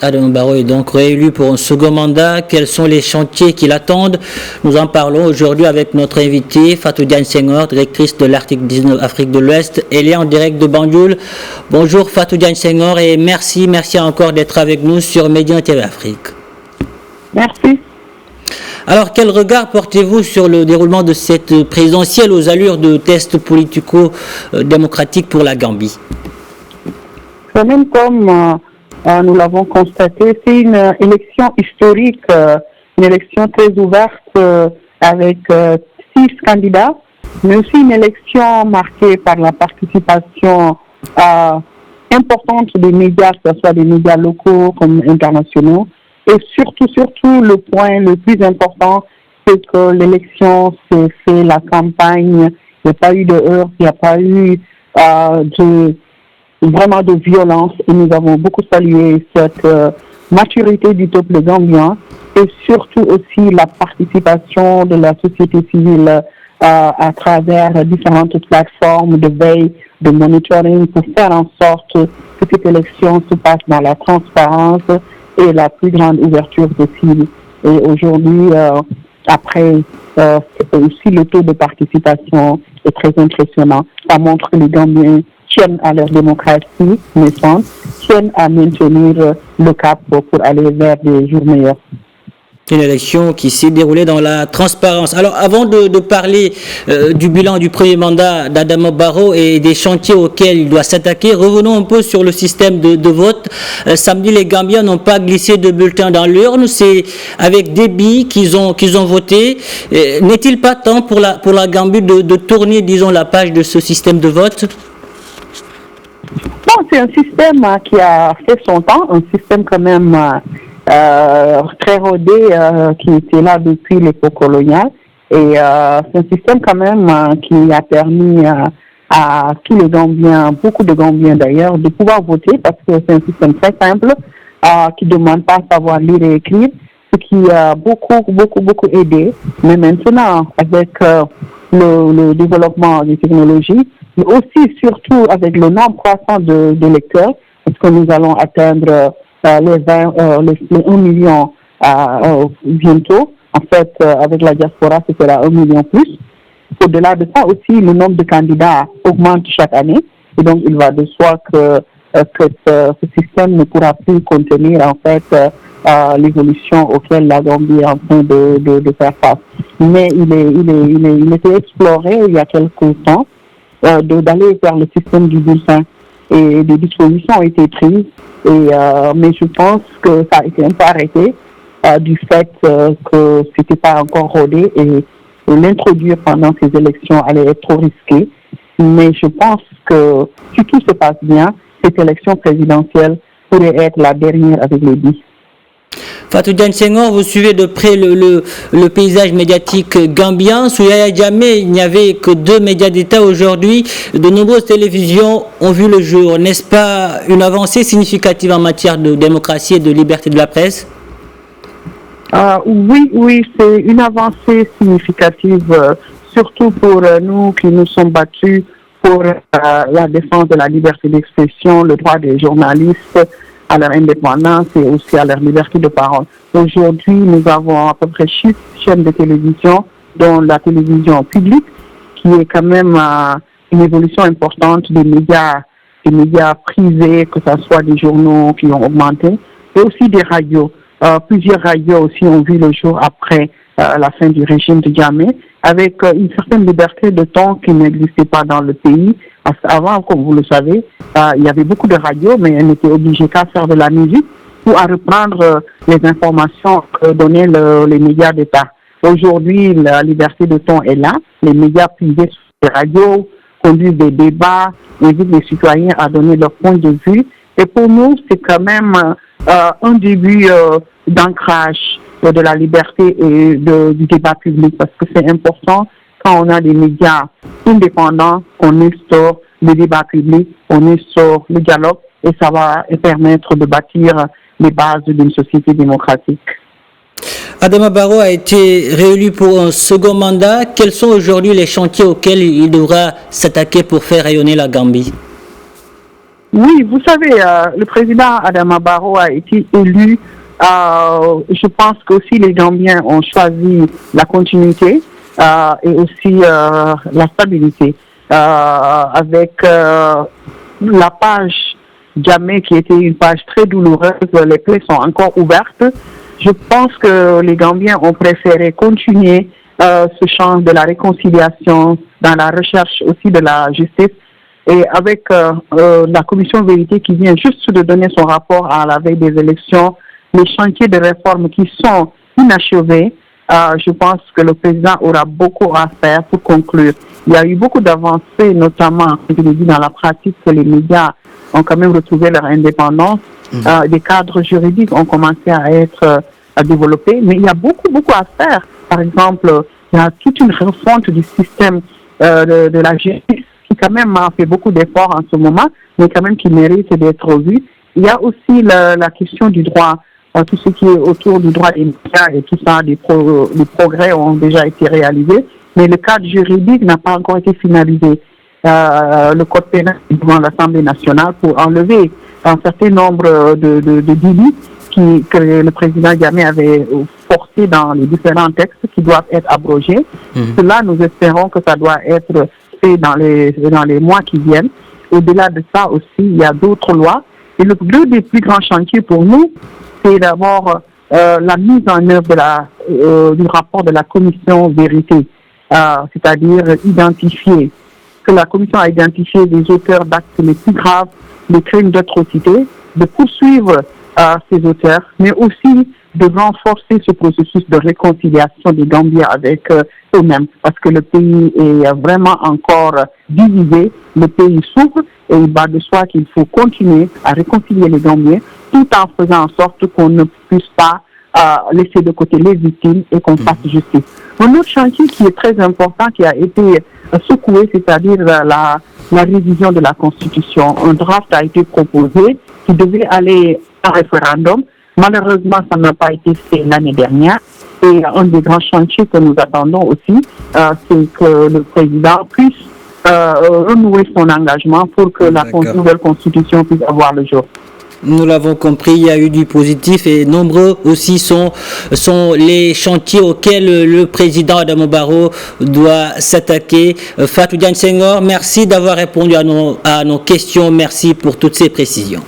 Adama Barrow est donc réélu pour un second mandat. Quels sont les chantiers qui l'attendent? Nous en parlons aujourd'hui avec notre invitée, Fatou Diagne Senghor, directrice de l'article 19 Afrique de l'Ouest. Elle est en direct de Banjul. Bonjour Fatou Diagne Senghor et merci encore d'être avec nous sur Média TV Afrique. Merci. Alors, quel regard portez-vous sur le déroulement de cette présidentielle aux allures de test politico-démocratique pour la Gambie? Quand même comme nous l'avons constaté, c'est une élection historique, une élection très ouverte avec 6 candidats, mais aussi une élection marquée par la participation importante des médias, que ce soit des médias locaux comme internationaux. Et surtout, le point le plus important, c'est que l'élection s'est fait, la campagne, il n'y a pas eu de heurts, il n'y a pas eu vraiment de violence. Et nous avons beaucoup salué cette maturité du peuple gambien et surtout aussi la participation de la société civile à travers différentes plateformes de veille, de monitoring pour faire en sorte que cette élection se passe dans la transparence et la plus grande ouverture possible. Et aujourd'hui, après, aussi le taux de participation est très impressionnant. Ça montre que les Gambiens tiennent à leur démocratie naissante, tiennent à maintenir le cap pour aller vers des jours meilleurs. Une élection qui s'est déroulée dans la transparence. Alors, avant de parler du bilan du premier mandat d'Adama Barrow et des chantiers auxquels il doit s'attaquer, revenons un peu sur le système de vote. Samedi, les Gambiens n'ont pas glissé de bulletins dans l'urne. C'est avec débit qu'ils ont voté. N'est-il pas temps pour la Gambie de tourner, disons, la page de ce système de vote? Bon, c'est un système qui a fait son temps, un système quand même très rodé qui était là depuis l'époque coloniale. Et c'est un système quand même qui a permis à tous les Gambiens, beaucoup de Gambiens d'ailleurs, de pouvoir voter parce que c'est un système très simple qui ne demande pas à savoir lire et écrire, ce qui a beaucoup aidé. Mais maintenant, avec le développement des technologies, mais aussi surtout avec le nombre croissant de lecteurs, parce que nous allons atteindre les 1 million bientôt. En fait, avec la diaspora, ce sera 1 million plus. Au-delà de ça aussi, le nombre de candidats augmente chaque année. Et donc, il va de soi que ce système ne pourra plus contenir, en fait, l'évolution auquel la Gambie est en train de faire face. Mais il était exploré il y a quelques temps d'aller vers le système du bulletin. Et des dispositions ont été prises. Mais je pense que ça a été un peu arrêté du fait que c'était pas encore rodé et l'introduire pendant ces élections allait être trop risqué. Mais je pense que si tout se passe bien, cette élection présidentielle pourrait être la dernière avec les 10. Fatou Diagne Senghor, vous suivez de près le paysage médiatique gambien. Sous Yaya Jammeh, il n'y avait que 2 médias d'État aujourd'hui. De nombreuses télévisions ont vu le jour. N'est-ce pas une avancée significative en matière de démocratie et de liberté de la presse? Oui, c'est une avancée significative, surtout pour nous qui nous sommes battus pour la défense de la liberté d'expression, le droit des journalistes à leur indépendance et aussi à leur liberté de parole. Aujourd'hui, nous avons à peu près 6 chaînes de télévision, dont la télévision publique, qui est quand même une évolution importante des médias privés, que ce soit des journaux qui ont augmenté, et aussi des radios. Plusieurs radios aussi ont vu le jour après la fin du régime de Jammeh, avec une certaine liberté de ton qui n'existait pas dans le pays. Avant, comme vous le savez, il y avait beaucoup de radios, mais elles n'étaient obligées qu'à faire de la musique ou à reprendre les informations que donnaient les médias d'État. Aujourd'hui, la liberté de ton est là. Les médias privés sur les radios conduisent des débats, invitent les citoyens à donner leur point de vue. Et pour nous, c'est quand même un début d'ancrage de la liberté et du débat public, parce que c'est important quand on a des médias indépendants, on instaure le débat public, on instaure le dialogue, et ça va permettre de bâtir les bases d'une société démocratique. Adama Barrow a été réélu pour un second mandat. Quels sont aujourd'hui les chantiers auxquels il devra s'attaquer pour faire rayonner la Gambie? Oui, vous savez, le président Adama Barrow a été élu. Je pense qu'aussi les Gambiens ont choisi la continuité et aussi la stabilité. Avec la page Jammeh qui était une page très douloureuse, les plaies sont encore ouvertes. Je pense que les Gambiens ont préféré continuer ce champ de la réconciliation dans la recherche aussi de la justice. Et avec la commission vérité qui vient juste de donner son rapport à la veille des élections, les chantiers de réforme qui sont inachevés, je pense que le président aura beaucoup à faire pour conclure. Il y a eu beaucoup d'avancées, notamment, je l'ai dit, dans la pratique que les médias ont quand même retrouvé leur indépendance. Des cadres juridiques ont commencé à être développés, mais il y a beaucoup à faire. Par exemple, il y a toute une refonte du système de la justice qui quand même a fait beaucoup d'efforts en ce moment, mais quand même qui mérite d'être vu. Il y a aussi la question du droit, tout ce qui est autour du droit des médias et tout ça, les progrès ont déjà été réalisés, mais le cadre juridique n'a pas encore été finalisé. Le code pénal devant l'Assemblée nationale pour enlever un certain nombre de délits que le président Jammeh avait forcé dans les différents textes qui doivent être abrogés. Cela, nous espérons que ça doit être fait dans les mois qui viennent. Au-delà de ça aussi, il y a d'autres lois. Et l'un des plus grands chantiers pour nous, c'est d'abord la mise en œuvre du rapport de la commission vérité, c'est-à-dire identifier que la commission a identifié les auteurs d'actes les plus graves, les crimes d'atrocité, de poursuivre ces auteurs, mais aussi de renforcer ce processus de réconciliation des Gambiens avec eux-mêmes, parce que le pays est vraiment encore divisé, le pays souffre, et il va de soi qu'il faut continuer à réconcilier les Gambiens, tout en faisant en sorte qu'on ne puisse pas laisser de côté les victimes et qu'on fasse justice. Un autre chantier qui est très important, qui a été secoué, c'est-à-dire la révision de la Constitution. Un draft a été proposé qui devait aller en référendum. Malheureusement, ça n'a pas été fait l'année dernière. Et un des grands chantiers que nous attendons aussi, c'est que le président puisse renouer son engagement pour que la nouvelle Constitution puisse avoir le jour. Nous l'avons compris, il y a eu du positif et nombreux aussi sont les chantiers auxquels le président Adama Barrow doit s'attaquer. Fatou Diagne Senghor, merci d'avoir répondu à nos questions. Merci pour toutes ces précisions.